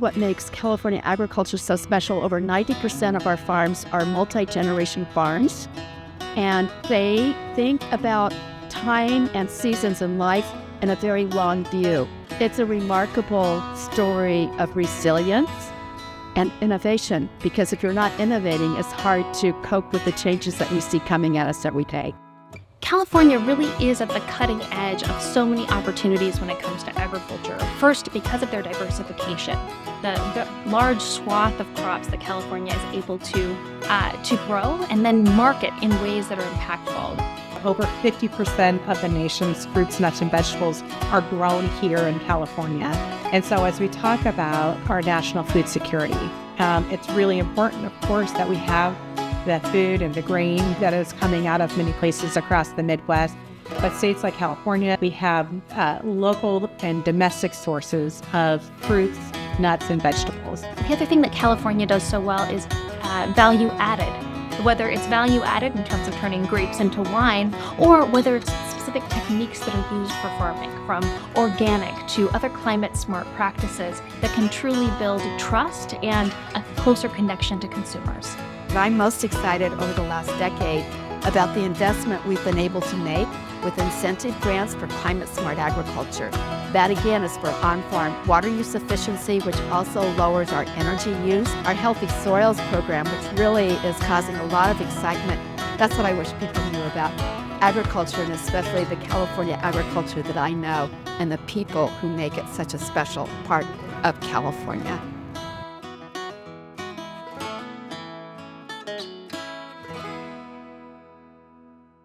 what makes California agriculture so special. Over 90% of our farms are multi-generation farms, and they think about time and seasons in life in a very long view. It's a remarkable story of resilience and innovation, because if you're not innovating, it's hard to cope with the changes that we see coming at us every day. California really is at the cutting edge of so many opportunities when it comes to agriculture. First, because of their diversification. The large swath of crops that California is able to grow and then market in ways that are impactful. Over 50% of the nation's fruits, nuts, and vegetables are grown here in California. And so as we talk about our national food security, it's really important, of course, that we have the food and the grain that is coming out of many places across the Midwest. But states like California, we have local and domestic sources of fruits, nuts, and vegetables. The other thing that California does so well is value added. Whether it's value added in terms of turning grapes into wine, or whether it's specific techniques that are used for farming, from organic to other climate smart practices that can truly build trust and a closer connection to consumers. I'm most excited over the last decade about the investment we've been able to make with incentive grants for climate-smart agriculture. That again is for on-farm water use efficiency, which also lowers our energy use. Our Healthy Soils program, which really is causing a lot of excitement. That's what I wish people knew about agriculture, and especially the California agriculture that I know, and the people who make it such a special part of California.